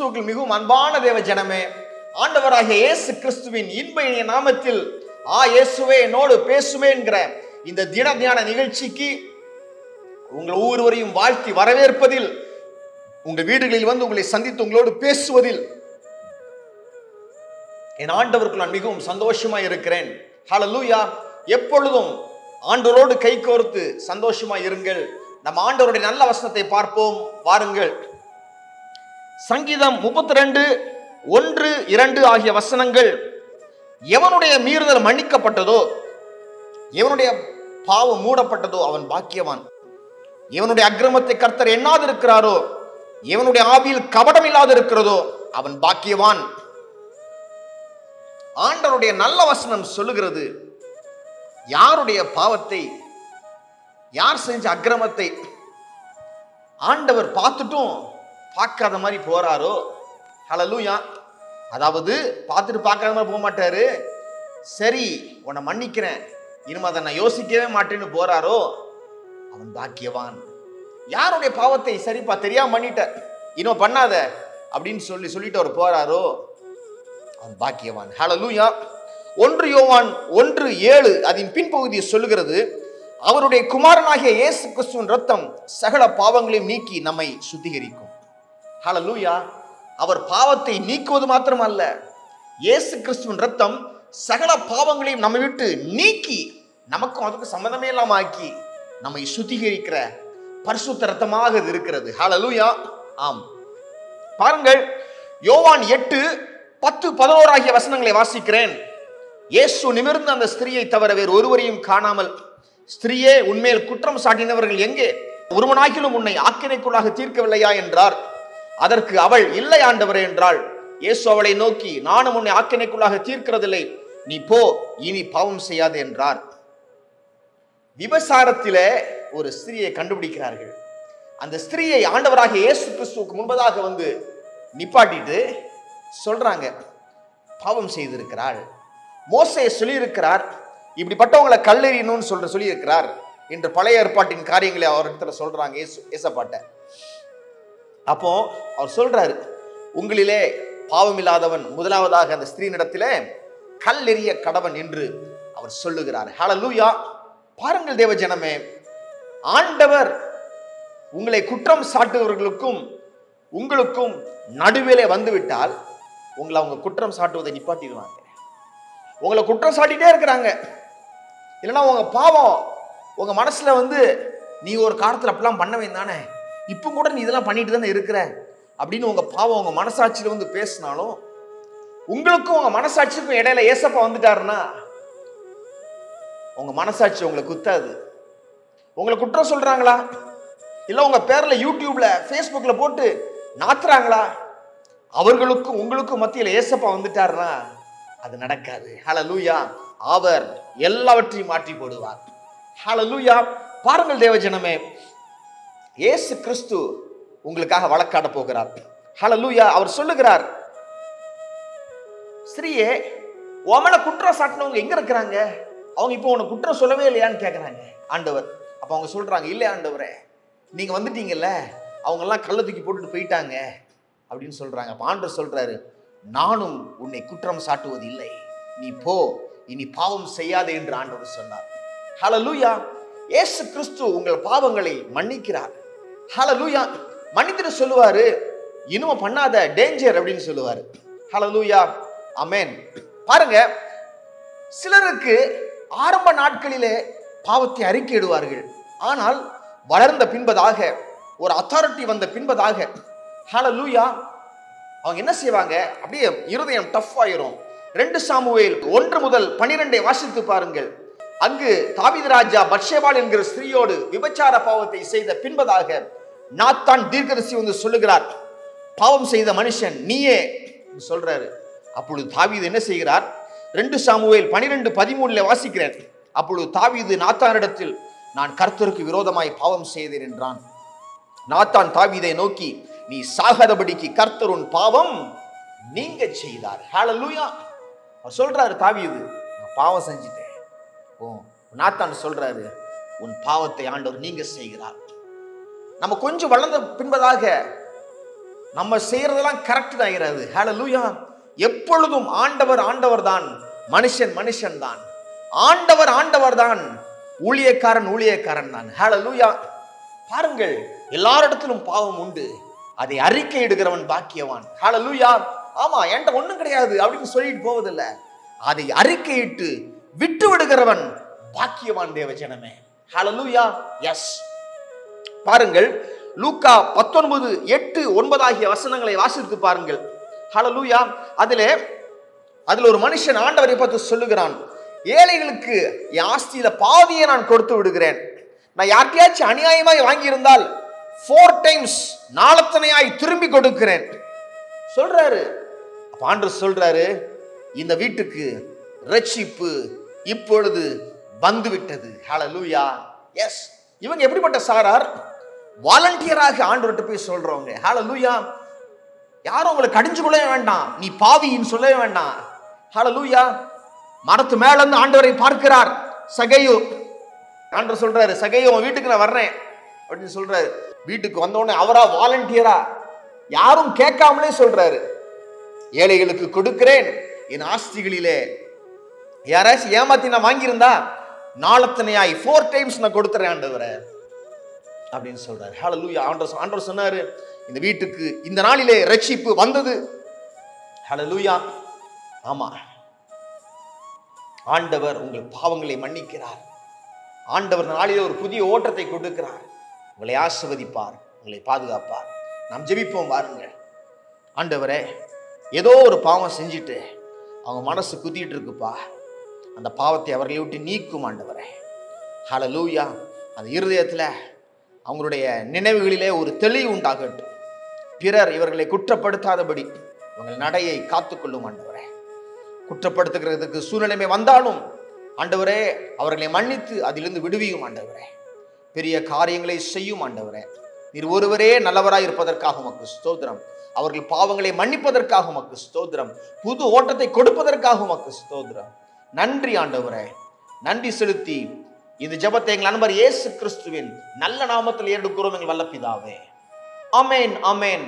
கிறிஸ்துவுக்கு மிகவும் அன்பான தேவ ஜனமே, ஆண்டவராகிய இயேசு கிறிஸ்துவின் இன்ப இனிய நாமத்தில் இயேசுவே என்னோடு பேசுமே என்கிற இந்த தின தியான நிகழ்ச்சிக்கு உங்கள் ஒவ்வொருவரையும் வாழ்த்தி வரவேற்பதில், உங்கள் வீடுகளில் வந்து உங்களை சந்தித்து உங்களோடு பேசுவதில் என் ஆண்டவருக்கு நான் மிகவும் சந்தோஷமா இருக்கிறேன். ஹல்லேலூயா. எப்பொழுதும் ஆண்டவரோடு கை கோர்த்து சந்தோஷமா இருங்கள். நம்ம ஆண்டவருடைய நல்ல வசனத்தை பார்ப்போம் வாருங்கள். சங்கீதம் 32:1-2 ஆகிய வசனங்கள், எவனுடைய மீறுதல் மன்னிக்கப்பட்டதோ, எவனுடைய பாவம் மூடப்பட்டதோ அவன் பாக்கியவான். எவனுடைய அக்கிரமத்தை கர்த்தர் எண்ணாது இருக்கிறாரோ, எவனுடைய ஆவியில் கபடம் இல்லாது இருக்கிறதோ அவன் பாக்கியவான். ஆண்டவருடைய நல்ல வசனம் சொல்லுகிறது, யாருடைய பாவத்தை, யார் செஞ்ச அக்கிரமத்தை ஆண்டவர் பார்த்துட்டும் பார்க்காத மாதிரி போறாரோ, ஹல்லேலூயா. அதாவது பார்த்துட்டு பார்க்காத மாதிரி போக மாட்டாரு. சரி, உன்னை மன்னிக்கிறேன், இனிமே அதை நான் யோசிக்கவே மாட்டேன்னு போறாரோ அவன் பாக்கியவான். யாருடைய பாவத்தை சரிப்பா தெரியாம பண்ணிட்ட, இன்னும் பண்ணாத அப்படின்னு சொல்லிட்டு அவர் போறாரோ அவன் பாக்கியவான். ஹல்லேலூயா. 1 யோவான் 1:7 அதன் பின்பகுதியை சொல்லுகிறது, அவருடைய குமாரனாகிய இயேசு கிறிஸ்துவின் ரத்தம் சகல பாவங்களையும் நீக்கி நம்மை சுத்திகரிக்கும். ஹல்லேலூயா. அவர் பாவத்தை நீக்குவது மாத்திரமல்ல, இயேசு கிறிஸ்துவின் ரத்தம் சகல பாவங்களையும் நம்மை விட்டு நீக்கி நமக்கும் அதுக்கு சம்பந்தமே இல்லாம ஆக்கி நம்மை சுத்திகரிக்கிற பரிசுத்த ரத்தமாக இது இருக்கிறது. ஹல்லேலூயா. ஆம், பாருங்கள், யோவான் 8:10-11 ஆகிய வசனங்களை வாசிக்கிறேன். இயேசு நிமிர்ந்து அந்த ஸ்திரியை தவிர வேறு ஒருவரையும் காணாமல், ஸ்திரியே, உன்மேல் குற்றம் சாட்டினவர்கள் எங்கே? ஒருவனாகிலும் உன்னை ஆக்கினைக்குள்ளாக தீர்க்கவில்லையா என்றார். அதற்கு அவள், இல்லை ஆண்டவரே என்றாள். இயேசு அவளை நோக்கி, நானும் உன்னை ஆக்கினைக்குள்ளாக தீர்க்கிறதில்லை, நீ போ, இனி பாவம் செய்யாது என்றார். விபசாரத்திலே ஒரு ஸ்திரியை கண்டுபிடிக்கிறார்கள். அந்த ஸ்திரியை ஆண்டவராகிய இயேசு கிறிஸ்துவுக்கு முன்பதாக வந்து நிப்பாட்டிட்டு சொல்றாங்க, பாவம் செய்திருக்கிறாள். மோசே சொல்லியிருக்கிறார், இப்படிப்பட்டவங்களை கல்லெறியணும்னு சொல்லியிருக்கிறார் என்று பழைய ஏற்பாட்டின் காரியங்களை அவர் இடத்துல சொல்றாங்க ஏசப்பாட்ட. அப்போ அவர் சொல்றாரு, உங்களிலே பாவம் இல்லாதவன் முதலாவதாக அந்த ஸ்திரீனிடத்திலே கல்லெறிய கடவன் என்று அவர் சொல்லுகிறார். ஹல்லேலூயா. பாருங்கள் தேவ ஜனமே, ஆண்டவர் உங்களை குற்றம் சாட்டுபவர்களுக்கும் உங்களுக்கும் நடுவிலே வந்துவிட்டால் உங்களை அவங்க குற்றம் சாட்டுவதை நிப்பாட்டிடுவாங்க. உங்களை குற்றம் சாட்டிட்டே இருக்கிறாங்க. இல்லைன்னா உங்க பாவம் உங்க மனசுல வந்து, நீ ஒரு காலத்துல அப்படிலாம் பண்ணவே தானே, இப்போ கூட நீ இதெல்லாம் பண்ணிட்டு தானே இருக்கிற அப்படின்னு உங்க பாவம் உங்க மனசாட்சியில வந்து பேசினாலும், உங்களுக்கும் உங்க மனசாட்சிக்கும் இடையில ஏசப்பா வந்துட்டாருன்னா உங்க மனசாட்சி உங்களை குத்தாது. உங்களை குற்றம் சொல்றாங்களா, இல்ல உங்க பேர்ல யூடியூப்ல பேஸ்புக்ல போட்டு நாத்துறாங்களா, அவர்களுக்கும் உங்களுக்கும் மத்தியில ஏசப்பா வந்துட்டாருன்னா அது நடக்காது. ஹல்லேலூயா. அவர் எல்லாவற்றையும் மாற்றி போடுவார். ஹல்லேலூயா. பாருங்கள் தேவ ஜனமே, இயேசு கிறிஸ்து உங்களுக்காக வழக்காட போகிறார். ஹல்லேலூயா. அவர் சொல்லுகிறார், ஸ்திரியே, உமன குற்றம் சாட்டினவங்க எங்க இருக்கிறாங்க? அவங்க இப்போ உனக்கு குற்றம் சொல்லவே இல்லையான்னு கேட்கிறாங்க ஆண்டவர். அப்ப அவங்க சொல்றாங்க, இல்லை ஆண்டவரே, நீங்க வந்துட்டீங்கல்ல, அவங்க எல்லாம் கள்ள தூக்கி போட்டுட்டு போயிட்டாங்க அப்படின்னு சொல்றாங்க. அப்ப ஆண்டவர் சொல்றாரு, நானும் உன்னை குற்றம் சாட்டுவது இல்லை, நீ போ, இனி பாவம் செய்யாதே என்று ஆண்டவர் சொன்னார். ஹல்லேலூயா. இயேசு கிறிஸ்து உங்கள் பாவங்களை மன்னிக்கிறார். ஹல்லேலூயா. மன்னித்துட்டு சொல்லுவாரு, இன்னும் பண்ணாத, டேஞ்சர் அப்படின்னு சொல்லுவாரு. ஹல்லேலூயா. ஆமென். பாருங்க, சிலருக்கு ஆரம்ப நாட்களிலே பாவத்தை அறிக்கையிடுவார்கள். ஆனால் வளர்ந்த பின்பதாக, ஒரு அத்தாரிட்டி வந்த பின்பதாக, ஹல்லேலூயா, அவங்க என்ன செய்வாங்க, அப்படியே இருதயம் டஃப் ஆயிரும். 2 சாமுவேல் 1-12 வாசித்து பாருங்கள். அங்கு தாவீது ராஜா பத்ஷேபாள் என்கிற ஸ்திரீயோடு விபச்சார பாவத்தை செய்த பின்பதாக நாத்தான் தீர்க்கதரிசி வந்து சொல்லுகிறார், பாவம் செய்த மனுஷன் நீயே சொல்றாரு. அப்பொழுது தாவீது என்ன செய்கிறார்? 2 சாமுவேல் 12-13 வாசிக்கிறேன். அப்பொழுது தாவீது நாத்தானிடத்தில், நான் கர்த்தருக்கு விரோதமாய் பாவம் செய்தேன் என்றான். நாத்தான் தாவீதை நோக்கி, நீ சாகாதபடிக்கு கர்த்தர் உன் பாவம் நீங்க செய்தார். ஹல்லேலூயா. அவர் சொல்றாரு, தாவீது, நான் பாவம் செஞ்சிட்டேன். நாத்தான் சொல்றாரு, உன் பாவத்தை ஆண்டவர் நீங்க செய்கிறார். நம்ம கொஞ்சம் வளர்ந்த பின்பதாக நம்ம செய்யறதெல்லாம் கரெக்ட் ஆகிறது. ஹல்லேலூயா. எப்பொழுதும் ஆண்டவர் ஆண்டவர் தான், மனுஷன் மனுஷன் தான். ஆண்டவர் ஆண்டவர் தான், ஊழியக்காரன் ஊழியக்காரன் தான். ஹல்லேலூயா. பாருங்கள், எல்லாரிடத்திலும் பாவம் உண்டு, அதை அறிக்கை இடுகிறவன் பாக்கியவான். ஹல்லேலூயா. ஆமா, என்கிட்ட ஒண்ணும் கிடையாது அப்படின்னு சொல்லிட்டு போவதில்லை, அதை அறிக்கையிட்டு விட்டு விடுகிறவன் பாக்கியவான் தேவ ஜனமே. ஹல்லேலூயா. எஸ். பாருங்கள், லூக்கா 19:8-9 ஆகிய வசனங்களை வாசித்து பாருங்கள். ஹல்லேலூயா. அதில் ஒரு மனுஷன் ஆண்டவரை பார்த்து சொல்லுகிறான், ஏழைகளுக்கு என் ஆஸ்தியில பாதியை நான் கொடுத்து விடுகிறேன். நான் யார்கிட்டயாச்சும் அநியாயமாய் வாங்கியிருந்தால் 4 times நாளத்தனையாய் திரும்பி கொடுக்கிறேன் சொல்றாரு. ஆண்டவர் சொல்றாரு, இந்த வீட்டுக்கு ரட்சிப்பு இப்பொழுது வந்துவிட்டது. ஹல்லேலூயா. எஸ். இவங்க எப்படிப்பட்ட சாரார்? வாலண்டியராக ஆண்டவர்கிட்ட போய் சொல்றவங்க. ஹல்லேலூயா. யாரும் உங்களை கடிஞ்சு கொள்ளவே வேண்டாம், நீ பாவின்னு சொல்லவே வேண்டாம். ஹல்லேலூயா. மரத்து மேல இருந்து ஆண்டவரை பார்க்கிறார் சகையு. ஆண்டவர் சொல்றாரு, சகையு உன் வீட்டுக்கு நான் வர்றேன் அப்படின்னு சொல்றாரு. வீட்டுக்கு வந்த உடனே அவரா வாலண்டியரா, யாரும் கேட்காமலே சொல்றாரு, ஏழைகளுக்கு கொடுக்கிறேன், என் ஆஸ்திகளிலே யாராச்சும் ஏமாத்தி நான் வாங்கியிருந்தா நாளத்தனையாய் 4 times நான் கொடுத்துறேன் ஆண்டவரே அப்படின்னு சொல்றாரு. ஹல்லேலூயா. ஆண்டவர் சொன்னாரு, இந்த வீட்டுக்கு இந்த நாளிலே ரட்சிப்பு வந்தது. ஹல்லேலூயா. ஆமா, ஆண்டவர் உங்கள் பாவங்களை மன்னிக்கிறார். ஆண்டவர் நாளிலே ஒரு புதிய ஓட்டத்தை கொடுக்கிறார். உங்களை ஆசீர்வதிப்பார், உங்களை பாதுகாப்பார். நாம் ஜெபிப்போம். பாருங்கள், ஆண்டவரே, ஏதோ ஒரு பாவம் செஞ்சுட்டு அவங்க மனசு குத்திட்டு இருக்குப்பா, அந்த பாவத்தை அவர்களை விட்டு நீக்கும் ஆண்டவரே. ஹல்லேலூயா. அந்த இருதயத்தில் அவங்களுடைய நினைவுகளிலே ஒரு தெளிவு உண்டாகட்டும். பிறர் இவர்களை குற்றப்படுத்தாதபடி உங்கள் நடையை காத்துக்கொள்ளும் ஆண்டவரே. குற்றப்படுத்துகிறதுக்கு சூழ்நிலைமை வந்தாலும் ஆண்டவரே அவர்களை மன்னித்து அதிலிருந்து விடுவியும் ஆண்டவரே. பெரிய காரியங்களை செய்யும் ஆண்டவரே. நீர் ஒருவரே நல்லவராய் இருப்பதற்காக உமக்கு ஸ்தோத்திரம். அவர்கள் பாவங்களை மன்னிப்பதற்காக உமக்கு ஸ்தோத்திரம். புது ஓட்டத்தை கொடுப்பதற்காக உமக்கு ஸ்தோத்திரம். நன்றி ஆண்டவரே. நன்றி செலுத்தி இந்த ஜெபத்தை எங்கள் நண்பர் இயேசு கிறிஸ்துவின் நல்ல நாமத்தில் ஏறெடுக்கிறோம் எங்கள் வல்ல பிதாவே. ஆமென், ஆமென்.